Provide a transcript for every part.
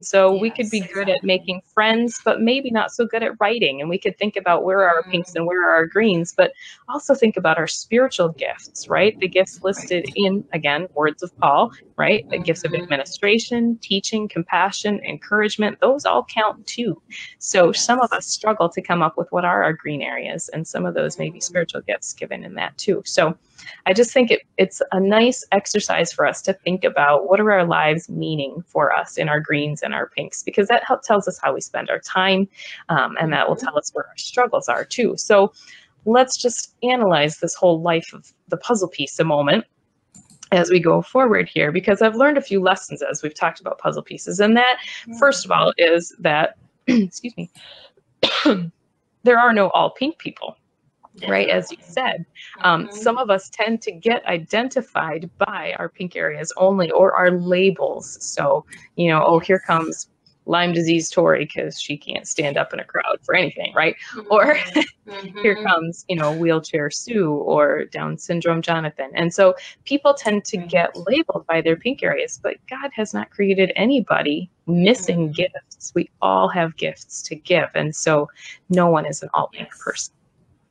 So we could Yes, be good at exactly. making friends, but maybe not so good at writing. And we could think about where are our pinks and where are our greens, but also think about our spiritual gifts, right? The gifts listed Right. in, again, words of Paul, right? The gifts of Mm-hmm. administration, teaching, compassion, encouragement, those all count too. So some of Yes. us struggle to come up with what are our green areas, and some of those may be Mm-hmm. spiritual gifts given in that too. So I just think it's a nice exercise for us to think about what are our lives meaning for us in our greens and our pinks, because that tells us how we spend our time, and that will Mm-hmm. tell us where our struggles are too. So let's just analyze this whole life of the puzzle piece a moment as we go forward here, because I've learned a few lessons as we've talked about puzzle pieces. And that, first of all, is that, excuse me, there are no all pink people. Right, as you Definitely. said, Mm-hmm. some of us tend to get identified by our pink areas only, or our labels. So, oh, here Yes. comes Lyme disease Tory because she can't stand up in a crowd for anything, right? Or Mm-hmm. here Mm-hmm. comes, wheelchair Sue or Down syndrome Jonathan. And so people tend to get Right. labeled by their pink areas, but God has not created anybody missing Mm-hmm. gifts. We all have gifts to give. And so no one is an all pink Yes. person.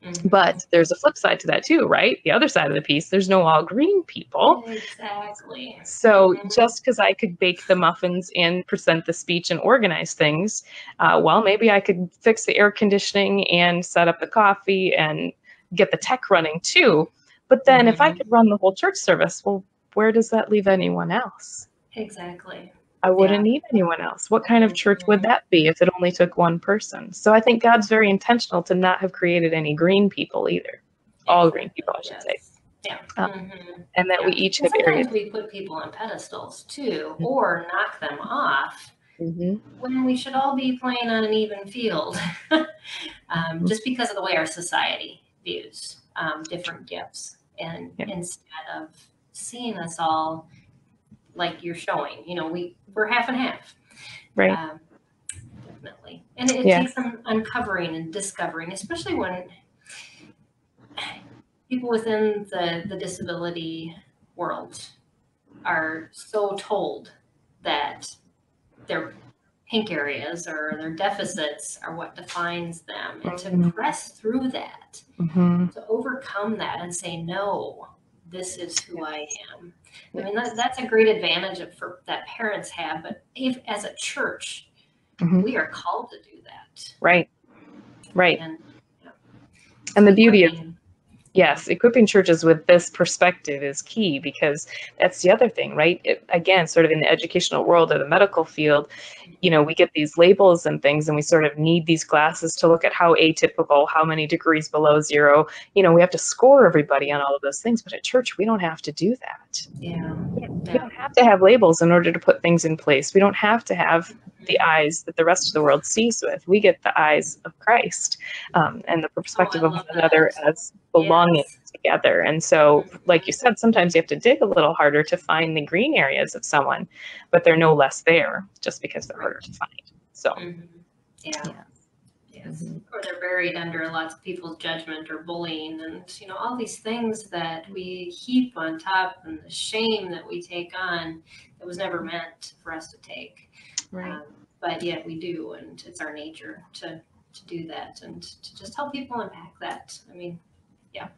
Mm-hmm. But there's a flip side to that too, right? The other side of the piece, there's no all green people. Exactly. So Mm-hmm. just because I could bake the muffins and present the speech and organize things, well, maybe I could fix the air conditioning and set up the coffee and get the tech running too. But then if I Mm-hmm. could run the whole church service, well, where does that leave anyone else? Exactly. I wouldn't Yeah. need anyone else. What kind of church would Mm-hmm. that be if it only took one person? So I think God's very intentional to not have created any green people either. All green Exactly. people, I should say. Yes. Yeah. Um, Mm-hmm. and that we Yeah. each And have sometimes areas. we put people on pedestals too, or knock them off Hmm. when we should all be playing on an even field, Hmm. just because of the way our society views different gifts, and Yeah, instead of seeing us all like you're showing, we're half and half. right. Um, Definitely, and it Yeah. takes some uncovering and discovering, especially when people within the disability world are so told that their pink areas or their deficits are what defines them, and to press through that, Mm-hmm. to overcome that and say, no, this is who I am. I mean, Yes. that's a great advantage that parents have, but if as a church, Hmm. we are called to do that. Right. Right. And yeah, And so the beauty of, equipping, yeah. yes, equipping churches with this perspective is key, because that's the other thing, right? Again, sort of in the educational world or the medical field, we get these labels and things, and we sort of need these glasses to look at how atypical, how many degrees below zero. We have to score everybody on all of those things. But at church, we don't have to do that. Yeah, We yeah. don't have to have labels in order to put things in place. We don't have to have the eyes that the rest of the world sees with. We get the eyes of Christ, and the Oh, perspective I of one love another that. as belonging Yes. together. And so, like you Mhm. said, sometimes you have to dig a little harder to find the green areas of someone, but they're no less there just because they're harder to Right. find. So, Mhm. Yeah. yeah. Yes. Hmm. Or they're buried under lots of people's judgment or bullying, and all these things that we heap on top, and the shame that we take on that was never meant for us to take. Right. Um, but yet we do, and it's our nature to do that and to just help people unpack that. I mean, yeah.